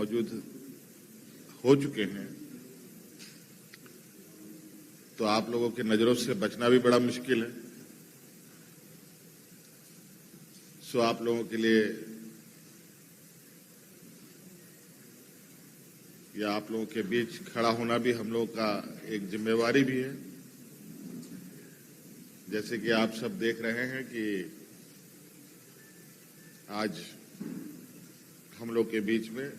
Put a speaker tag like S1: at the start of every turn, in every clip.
S1: मौजूद हो चुके हैं, तो आप लोगों की नजरों से बचना भी बड़ा मुश्किल है। सो आप लोगों के लिए या आप लोगों के बीच खड़ा होना भी हम लोगों का एक जिम्मेवारी भी है। जैसे कि आप सब देख रहे हैं कि आज हम लोग के बीच में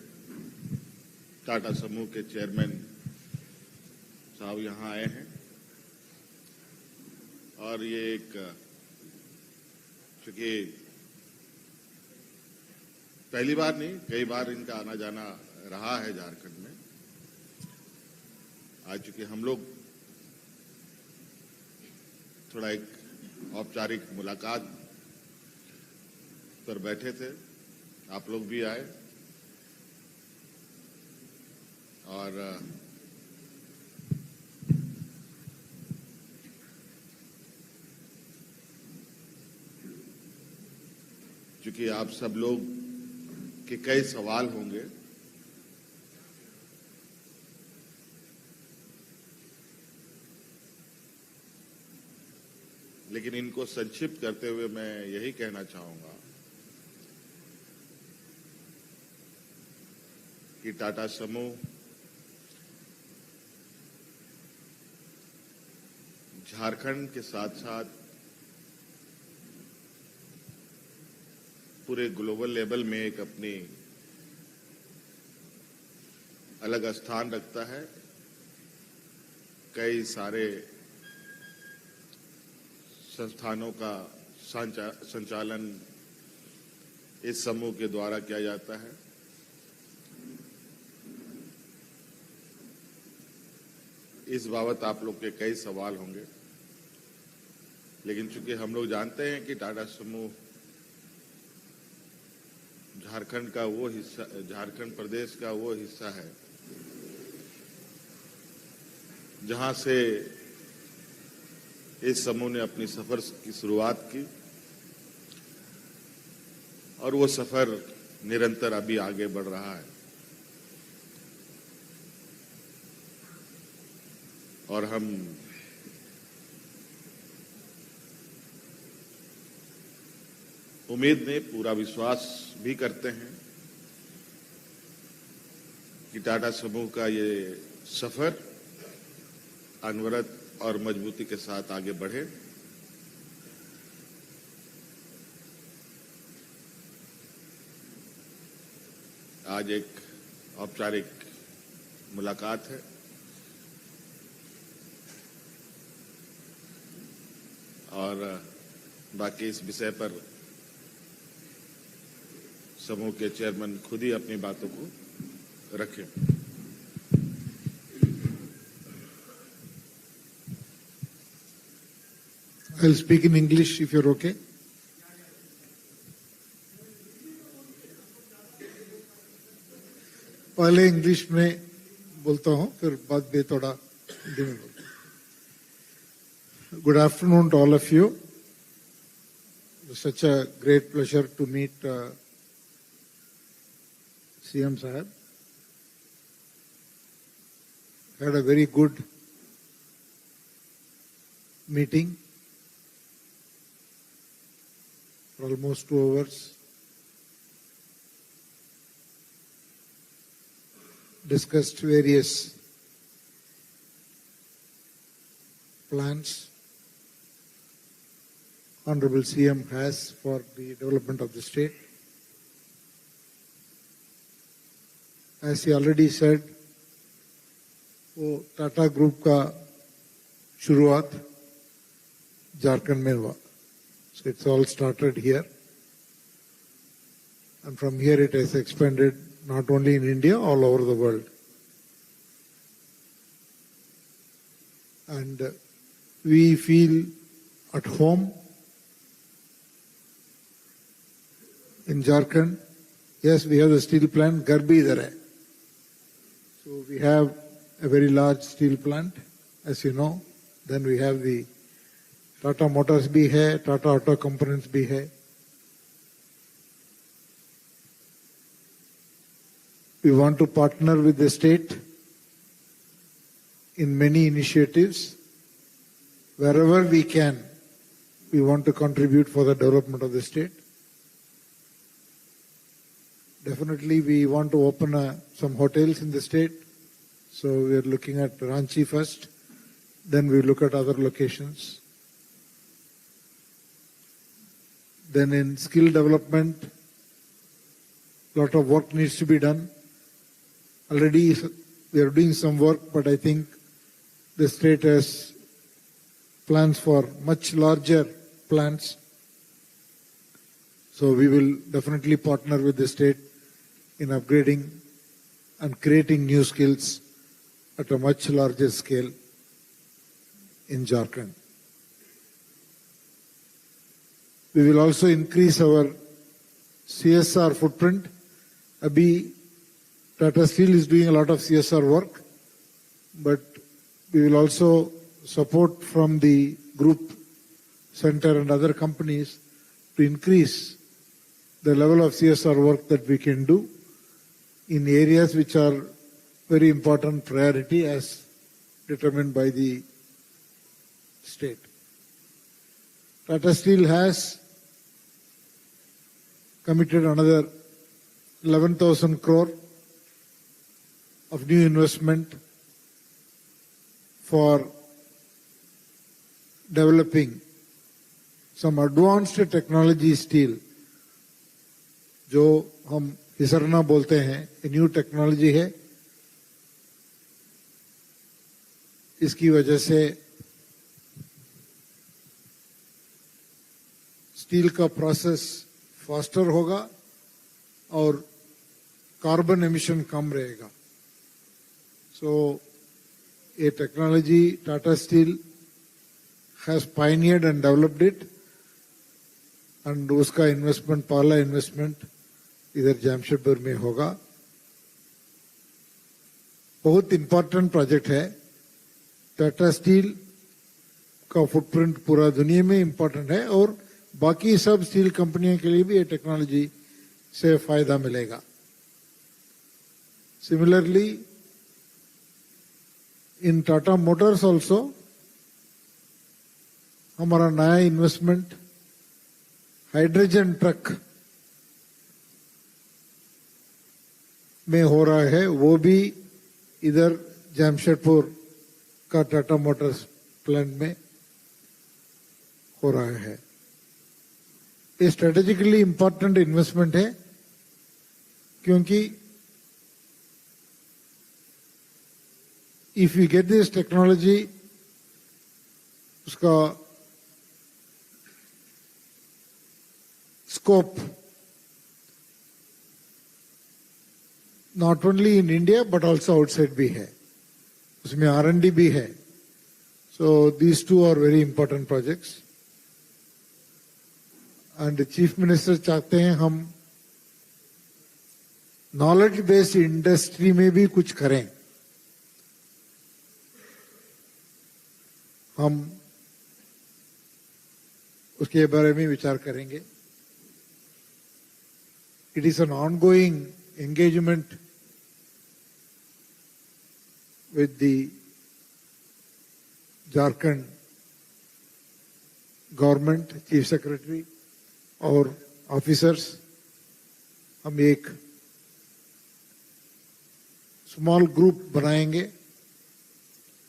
S1: टाटा समूह के चेयरमैन साहब यहां आए हैं और ये एक चूंकि पहली बार नहीं, कई बार इनका आना जाना रहा है झारखंड में। आज चूंकि हम लोग थोड़ा एक औपचारिक मुलाकात पर बैठे थे, आप लोग भी आए और चूंकि आप सब लोग के कई सवाल होंगे, लेकिन इनको संक्षिप्त करते हुए मैं यही कहना चाहूंगा कि टाटा समूह झारखंड के साथ साथ पूरे ग्लोबल लेवल में एक अपनी अलग स्थान रखता है। कई सारे संस्थानों का संचालन इस समूह के द्वारा किया जाता है। इस बाबत आप लोग के कई सवाल होंगे, लेकिन चूंकि हम लोग जानते हैं कि टाटा समूह झारखंड का वो हिस्सा, झारखंड प्रदेश का वो हिस्सा है जहां से इस समूह ने अपनी सफर की शुरुआत की और वो सफर निरंतर अभी आगे बढ़ रहा है। और हम उम्मीद नहीं, पूरा विश्वास भी करते हैं कि टाटा समूह का ये सफर अनवरत और मजबूती के साथ आगे बढ़े। आज एक औपचारिक मुलाकात है और बाकी इस विषय पर समूह के चेयरमैन खुद ही अपनी बातों को रखें।
S2: I'll speak in English if you're okay. पहले इंग्लिश में बोलता हूं, फिर बाद में थोड़ा हिंदी में बोलता हूं. Good afternoon to all of you. It's such a great pleasure to meet CM Sahab. Had a very good meeting for almost 2 hours. Discussed various plans Honorable CM has for the development of the state. As he already said, वो Tata group का शुरुआत झारखंड में हुआ. So it's all started here, and from here it has expanded not only in India, all over the world. And we feel at home in Jharkhand. Yes, we have the steel plant, घर भी इधर है. So we have a very large steel plant, as you know. Then we have the Tata Motors भी है, Tata Auto Components भी है. We want to partner with the state in many initiatives. Wherever we can, we want to contribute for the development of the state. Definitely, we want to open some hotels in the state. So we are looking at Ranchi first, then we look at other locations. Then in skill development, a lot of work needs to be done. Already we are doing some work, but I think the state has plans for much larger plants. So we will definitely partner with the state in upgrading and creating new skills at a much larger scale in Jharkhand. We will also increase our CSR footprint. Abhi, Tata Steel is doing a lot of CSR work, but we will also support from the group center and other companies to increase the level of CSR work that we can do in areas which are very important priority as determined by the state. Tata Steel has committed another 11,000 crore of new investment for developing some advanced technology steel, जो हम हिसरना बोलते हैं, ये new technology है. इसकी वजह से steel का प्रोसेस फास्टर होगा और कार्बन एमिशन कम रहेगा. सो ये technology Tata steel has pioneered and developed it, and उसका इन्वेस्टमेंट, पहला इन्वेस्टमेंट इधर जमशेदपुर में होगा. बहुत इंपॉर्टेंट प्रोजेक्ट है. टाटा स्टील का फुटप्रिंट पूरा दुनिया में इंपॉर्टेंट है और बाकी सब स्टील कंपनियों के लिए भी ये टेक्नोलॉजी से फायदा मिलेगा. Similarly in Tata Motors also हमारा नया इन्वेस्टमेंट हाइड्रोजन ट्रक में हो रहा है. वो भी इधर जमशेदपुर का टाटा मोटर्स प्लांट में हो रहा है. ये स्ट्रेटेजिकली इंपॉर्टेंट इन्वेस्टमेंट है क्योंकि if you get this technology, उसका scope not only in India but also outside भी है, उसमें R&D भी है. So these two are very important projects. And chief minister चाहते हैं हम नॉलेज बेस्ड इंडस्ट्री में भी कुछ करें. हम उसके बारे में विचार करेंगे. It is an ongoing engagement with the Jharkhand government, Chief Secretary और officers. हम एक small group बनाएंगे,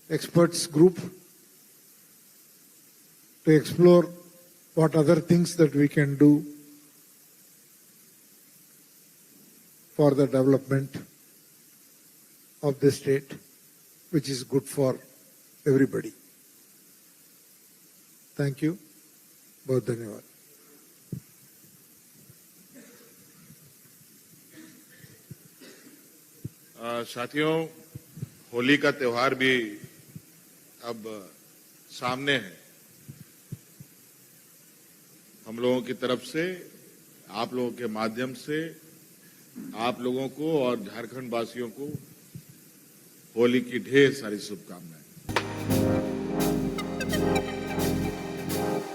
S2: experts group, to explore what other things that we can do for the development of the state, which is good for everybody. Thank you. बहुत धन्यवाद.
S1: साथियों, होली का त्योहार भी अब सामने है. हम लोगों की तरफ से, आप लोगों के माध्यम से आप लोगों को और झारखंड वासियों को होली की ढेर सारी शुभकामनाएं.